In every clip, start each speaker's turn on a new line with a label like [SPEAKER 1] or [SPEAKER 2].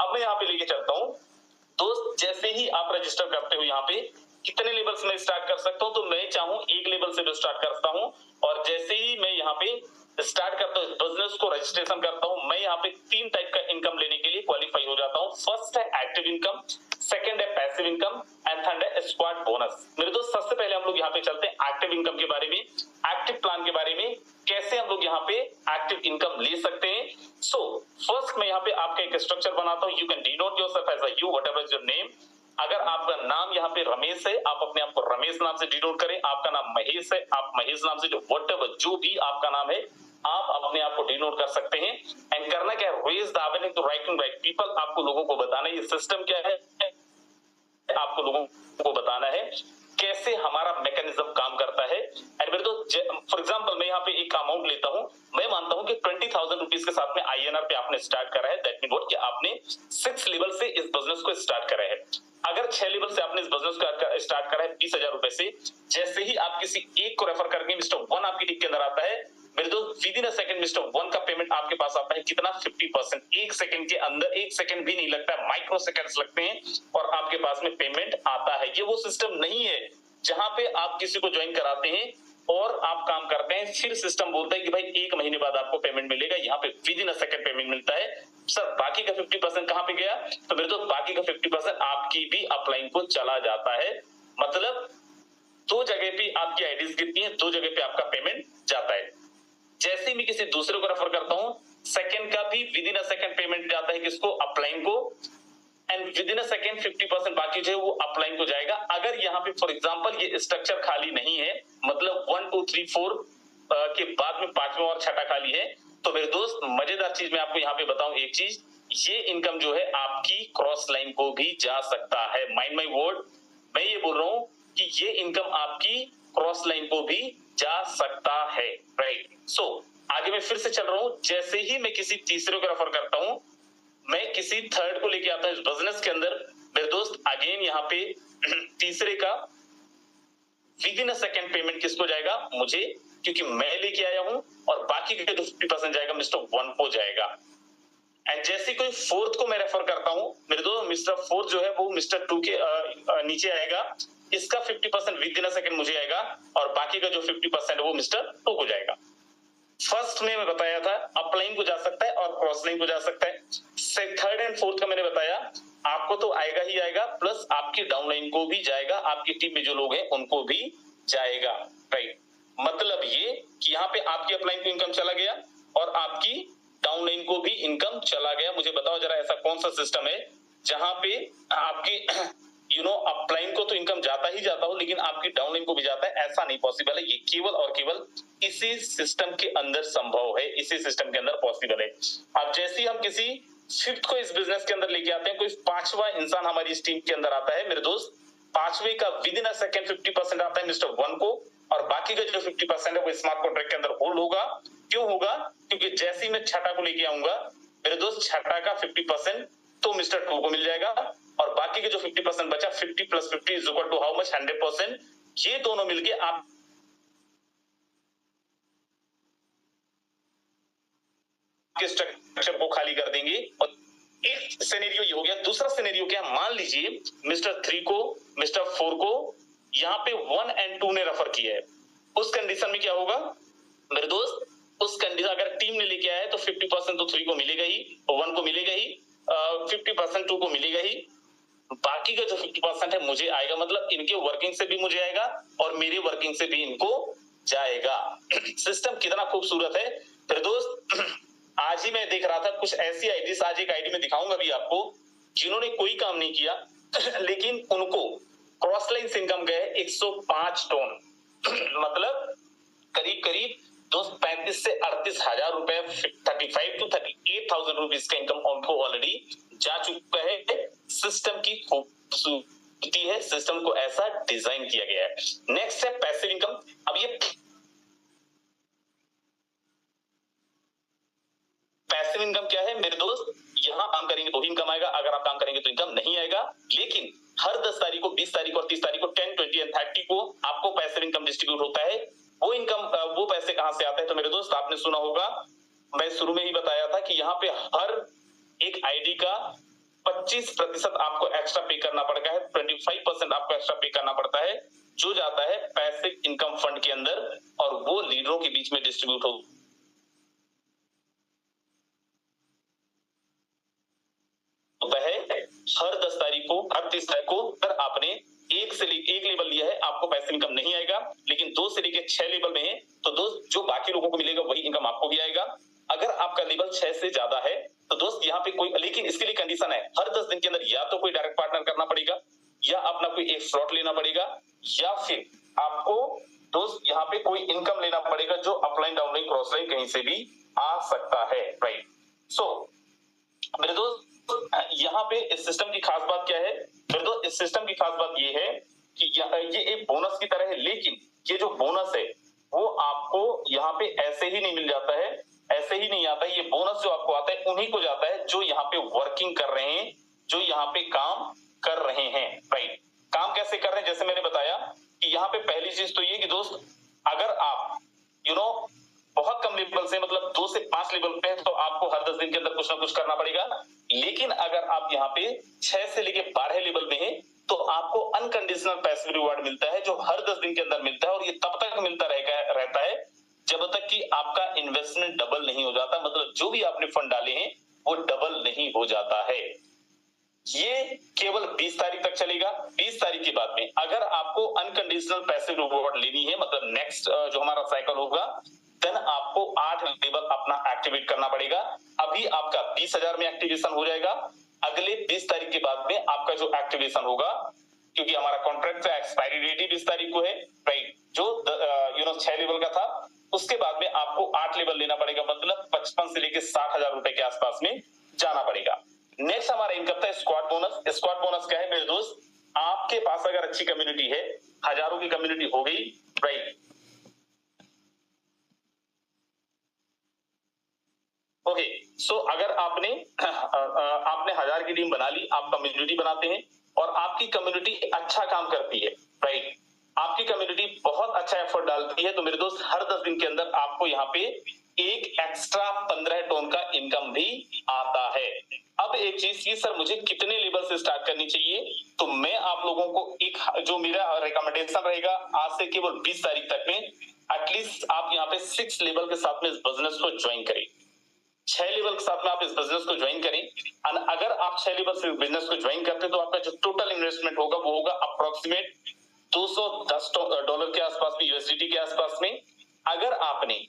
[SPEAKER 1] अब मैं यहाँ पे लेके चलता हूँ दोस्त, जैसे ही आप रजिस्टर करते हो यहाँ पे कितने लेवल से मैं स्टार्ट कर सकता हूँ, तो मैं चाहूँ एक लेवल से भी स्टार्ट करता हूँ। और जैसे ही मैं यहाँ पे स्टार्ट करता हूँ बिजनेस को रजिस्ट्रेशन करता हूँ, मैं यहाँ पे 3 टाइप का इनकम लेने के लिए क्वालिफाई हो जाता हूँ। फर्स्ट है एक्टिव इनकम, सेकंड है पैसिव इनकम एंड थर्ड है स्क्वाड बोनस। मेरे दोस्त सबसे पहले हम लोग यहाँ पे चलते हैं एक्टिव इनकम के बारे में, एक्टिव प्लान के बारे में, कैसे हम लोग यहाँ पे एक्टिव इनकम ले सकते हैं। सो फर्स्ट मैं यहाँ पे आपका एक स्ट्रक्चर बनाता हूँ। You can denote yourself as a you whatever is your name. अगर आपका नाम यहाँ पे रमेश है, आप अपने आप को रमेश नाम से डिनोट करें। आपका नाम महेश है, आप महेश नाम से, जो व्हाटएवर जो भी आपका नाम है आप अपने आप को डिनोट कर सकते हैं। एंड करना क्या है, raise the awareness to writing right people. आपको लोगों को बताना है ये सिस्टम क्या है, आपको लोगों को बताना है कैसे हमारा मैकेनिज्म काम करता है। एंड मेरे दोस्त फॉर एग्जांपल मैं यहाँ पे एक अमाउंट लेता हूँ, मैं मानता हूँ कि 20,000 रुपीज के साथ में INR पे आपने स्टार्ट करा है। दैट मीन व्हाट कि आपने 6 लेवल से इस बिजनेस को स्टार्ट करा है। अगर 6 लेवल से आपने इस बिजनेस को स्टार्ट करा है 20,000 रुपए से, जैसे ही आप किसी एक को रेफर करके मिस्टर 1 आपकी टीम के अंदर आता है, मेरे दोस्त with in a second mister 1 का पेमेंट आपके पास आता है। कितना? 50%। एक सेकंड के अंदर, एक सेकंड भी नहीं लगता है, माइक्रो सेकंड्स लगते हैं और आपके पास में पेमेंट आता है। ये वो सिस्टम नहीं है जहां पे आप किसी को ज्वाइन कराते हैं और आप काम करते हैं, फिर सिस्टम बोलता है कि भाई 1 महीने बाद आपको पेमेंट मिलेगा। यहाँ पे with in a second payment मिलता है। सर बाकी का 50% कहां पे गया? तो मेरे दोस्त बाकी का 50% आपकी भी अपलाइन को चला जाता है। मतलब 2 जगह पे आपकी आईडीज गिरती हैं, 2 जगह पे आपका पेमेंट जाता है। जैसे ही मैं किसी दूसरे को रेफर करता हूं, सेकंड का भी with in a second payment जाता है किसको? अपलाइन को। And with in a second 50% बाकी जो है वो अपलाइन को जाएगा। अगर यहाँ पे फॉर एग्जांपल ये स्ट्रक्चर खाली नहीं है, मतलब 1 2 3 4 के बाद में 5वां और 6ठा खाली है, तो मेरे दोस्त मजेदार चीज मैं आपको यहाँ पे बताऊं एक चीज, ये इनकम जो है आपकी क्रॉस लाइन को भी जा सकता है। माइंड माई वर्ड, मैं ये बोल रहा हूं कि ये इनकम आपकी क्रॉस लाइन को भी जा सकता है। राइट। सो आगे मैं फिर से चल रहा हूं। जैसे ही मैं किसी तीसरे को रेफर करता हूं, मैं किसी थर्ड को लेके आता हूं इस बिजनेस के अंदर, मेरे दोस्त अगेन यहाँ पे तीसरे का with in a second payment किसको जाएगा? मुझे, क्योंकि मैं लेके आया हूं। और बाकी का जो 50% जाएगा मिस्टर 1 को जाएगा। एंड जैसे कोई फोर्थ को मैं रेफर करता हूं, मेरे दोस्त मिस्टर 4 जो है वो मिस्टर 2 के नीचे आएगा। इसका 50% विद इन अ सेकंड मुझे आएगा और बाकी का जो 50% है वो मिस्टर 2 को जाएगा। फर्स्ट में मैं बताया था अपलाइन को जा सकता है और क्रॉस लाइन को जा सकता है। थर्ड एंड फोर्थ का मैंने बताया आपको तो आएगा ही आएगा, प्लस आपकी डाउनलाइन को भी जाएगा, आपकी टीम में जो लोग हैं उनको भी जाएगा। राइट। मतलब ये कि यहाँ पे आपकी अपलाइन को इनकम चला गया और आपकी डाउनलाइन को भी इनकम चला गया। मुझे बताओ जरा ऐसा कौन सा सिस्टम है जहां पे आपकी अपलाइन को तो इनकम जाता ही जाता हो लेकिन आपकी डाउनलाइन को भी जाता है? ऐसा नहीं पॉसिबल है। ये केवल और केवल इसी सिस्टम के अंदर संभव है, इसी सिस्टम के अंदर पॉसिबल है। अब जैसे ही हम किसी फिफ्थ को इस बिजनेस के अंदर लेके आते हैं, कोई 5वां इंसान हमारी इस टीम के अंदर आता है, मेरे दोस्त 5वें का विद इन अ सेकंड 50% आता है मिस्टर 1 को और बाकी का जो 50% है वो स्मार्ट कॉन्ट्रैक्ट के अंदर होल्ड होगा। क्यों होगा? क्योंकि जैसे ही मैं 6ठा को लेके आऊंगा, मेरे दोस्त 6ठा का 50% तो मिस्टर 2 को मिल जाएगा और बाकी के जो 50% बचा, 50 + 50 is equal to how much? 100%। ये दोनों मिलके आप स्ट्रक्चर को खाली कर देंगे। और एक सिनेरियो ये हो गया। दूसरा सिनेरियो क्या? मान लीजिए मिस्टर 3 को, मिस्टर 4 को यहाँ पे 1 और 2 ने रेफर किया है। उस कंडीशन में क्या होगा मेरे दोस्त? उस कंडीशन अगर टीम ने लेके आया है तो 50% तो 3 को मिलेगा ही, 1 को मिलेगा ही, 50% 2 को मिलेगा ही, बाकी का जो 50% है मुझे आएगा। मतलब इनके वर्किंग से भी मुझे आएगा और मेरे वर्किंग से भी इनको जाएगा। सिस्टम कितना खूबसूरत है। फिर दोस्त आज ही मैं देख रहा था कुछ ऐसी आईडीज, आज एक आईडी में दिखाऊंगा भी आपको, जिन्होंने कोई काम नहीं किया लेकिन उनको क्रॉस लाइन से इनकम गए 105 टन। मतलब करीब करीब दोस्त 35 से 38 हजार रुपए, 35 to 38,000 रुपीज का इनकम उनको ऑलरेडी जा चुका है। सिस्टम की खूबसूरती है, सिस्टम को ऐसा डिजाइन किया गया है। नेक्स्ट है पैसिव इनकम। अब ये पैसिव इनकम क्या है मेरे दोस्त? यहां काम करेंगे तो ही इनकम आएगा, अगर आप काम करेंगे तो इनकम नहीं आएगा। लेकिन हर 10 तारीख को, 20 तारीख को और 30 तारीख को, 10, 20 और 30 को आपको पैसिव इनकम डिस्ट्रीब्यूट होता है। वो इनकम, वो पैसे कहां से आते हैं? तो मेरे दोस्त आपने सुना होगा, मैं शुरू में ही बताया था कि यहाँ पे हर एक आईडी का 25% आपको एक्स्ट्रा पे करना पड़ता है, 25% आपको एक्स्ट्रा पे करना पड़ता है, जो जाता है पैसिव इनकम फंड के अंदर और वो लीडरों के बीच में डिस्ट्रीब्यूट होता है। हर 10 तारीख को, हर 30 तारीख को अगर आपने एक लेवल लिया है, आपको पैसिव इनकम नहीं आएगा, लेकिन 2 से लेकर 6 लेवल में है तो दोस्त जो बाकी लोगों को मिलेगा वही इनकम आपको भी आएगा। अगर आपका लेवल 6 से ज्यादा है तो दोस्त यहाँ पे कोई, लेकिन इसके लिए कंडीशन है, हर 10 दिन के अंदर या तो कोई डायरेक्ट पार्टनर करना पड़ेगा, या अपना कोई एक स्लॉट लेना पड़ेगा, या फिर आपको दोस्त यहाँ पे कोई इनकम लेना पड़ेगा जो अपलाइन, डाउनलाइन, क्रॉस लाइन कहीं से भी आ सकता है, राइट। सो मेरे दोस्त यहाँ पे इस सिस्टम की खास बात क्या है? मेरे दोस्त इस सिस्टम की खास बात ये है कि ये एक बोनस की तरह है, लेकिन ये जो बोनस है वो आपको यहाँ पे ऐसे ही नहीं मिल जाता है, ऐसे ही नहीं आता है। ये बोनस जो आपको आता है उन्हीं को जाता है जो यहाँ पे वर्किंग कर रहे हैं, जो यहाँ पे काम कर रहे हैं, राइट। काम कैसे कर रहे हैं? जैसे मैंने बताया कि यहाँ पे पहली चीज तो ये कि दोस्त अगर आप बहुत कम लेवल से, मतलब 2 से 5 लेवल पे है तो आपको हर 10 दिन के अंदर कुछ ना कुछ करना पड़ेगा। लेकिन अगर आप यहाँ पे 6 से लेके 12 लेवल में है तो आपको अनकंडीशनल पैसिव रिवार्ड मिलता है, जो हर 10 दिन के अंदर मिलता है, और ये तब तक मिलता रहता है जब तक कि आपका इन्वेस्टमेंट डबल नहीं हो जाता, मतलब जो भी आपने फंड डाले हैं वो डबल नहीं हो जाता है। ये केवल 20 तारीख तक चलेगा। 20 तारीख के बाद में अगर आपको अनकंडीशनल पैसिव रिवॉर्ड लेनी है, मतलब नेक्स्ट जो हमारा साइकिल होगा, देन आपको 8 लेवल अपना एक्टिवेट करना पड़ेगा। अभी आपका 20,000 में एक्टिवेशन हो जाएगा, अगले 20 तारीख के बाद में आपका जो एक्टिवेशन होगा, क्योंकि हमारा कॉन्ट्रैक्ट का एक्सपायरी डेट ही 20 तारीख को है, राइट, जो 6 लेवल का था, उसके बाद में आपको 8 लेवल लेना पड़ेगा, मतलब 55 से लेकर 60,000 रुपए के आसपास में जाना पड़ेगा। नेक्स्ट हमारा इनकम था स्क्वाड बोनस। स्क्वाड बोनस क्या है मेरे दोस्त? आपके पास अगर अच्छी कम्युनिटी है, हजारों की कम्युनिटी हो गई, राइट, ओके, सो अगर आपने 1000 की टीम बना ली, आप कम्युनिटी बनाते हैं और आपकी कम्युनिटी अच्छा काम करती है, राइट, आपकी कम्युनिटी बहुत अच्छा एफर्ट डालती है, तो मेरे दोस्त हर 10 दिन के अंदर आपको यहाँ पे एक एक्स्ट्रा 15 टन का इनकम भी आता है। अब एक चीज की, सर मुझे कितने लेवल से स्टार्ट करनी चाहिए? तो मैं आप लोगों को एक, जो मेरा रिकमेंडेशन रहेगा, आज से केवल 20 तारीख तक में एटलीस्ट आप यहाँ पे 6 लेवल के साथ में इस बिजनेस को ज्वाइन करें। 6 लेवल के साथ में आप इस बिजनेस को ज्वाइन करें। अगर आप 6 लेवल से बिजनेस को ज्वाइन करते हैं तो आपका जो टोटल इन्वेस्टमेंट होगा वो होगा अप्रोक्सीमेट $210 के आसपास में, यूएसडीटी के आसपास में। अगर आपने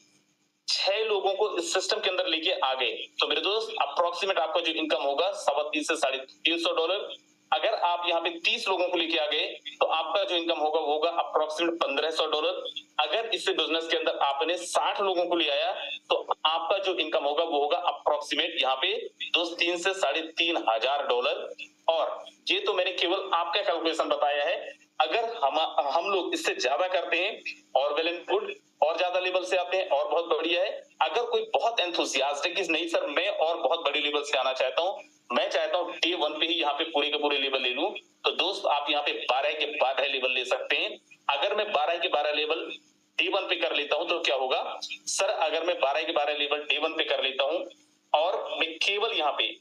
[SPEAKER 1] 6 लोगों को इस सिस्टम के अंदर लेके आ गए तो मेरे दोस्त अप्रोक्सीमेट आपका जो इनकम होगा $350 से $350। अगर आप यहाँ पे 30 लोगों को लेके आ गए तो आपका जो इनकम होगा वो होगा अप्रोक्सीमेट $1500। अगर इस बिजनेस के अंदर आपने 60 लोगों को ले आया तो आपका जो इनकम होगा वो होगा अप्रोक्सीमेट यहाँ पे दोस्त $3 से $3500। और ये तो मैंने केवल आपका कैलकुलेशन बताया है। अगर हम लोग इससे ज्यादा करते हैं और वेल एंड गुड, और ज्यादा लेवल से आते हैं और बहुत बढ़िया है। अगर कोई बहुत एंथुसियास्टिक नहीं सर मैं और बहुत बड़ी लेवल से आना चाहता हूं, मैं चाहता हूं डे 1 पे ही यहाँ पे पूरे के पूरे लेवल ले लूं, तो दोस्त आप यहाँ पे 12 के 12 लेवल ले सकते हैं। अगर मैं 12 के 12 लेवल डे 1 पे कर लेता हूं तो क्या होगा सर? अगर मैं 12 के 12 लेवल डे 1 पे कर लेता हूं और मैं केवल यहाँ पे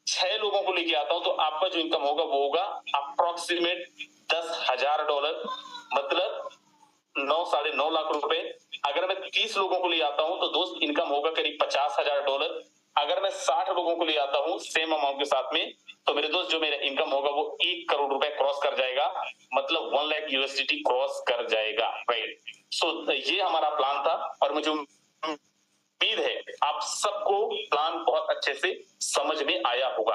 [SPEAKER 1] 6 लोगों को लेके आता हूं तो आपका जो इनकम होगा वो होगा अप्रोक्सीमेट $10,000, मतलब 9-9.5 लाख रुपए। अगर मैं 30 लोगों को ले आता हूं तो दोस्त इनकम होगा करीब $50,000। अगर मैं 60 लोगों को ले आता हूं सेम अमाउंट के साथ में तो मेरे दोस्त जो मेरा इनकम होगा वो 1 करोड़ रुपए क्रॉस कर जाएगा, मतलब 1 लाख यूएसडीटी क्रॉस कर जाएगा, राइट। सो ये हमारा प्लान था और मुझे उम्मीद है आप सबको प्लान बहुत अच्छे से समझ में आया होगा।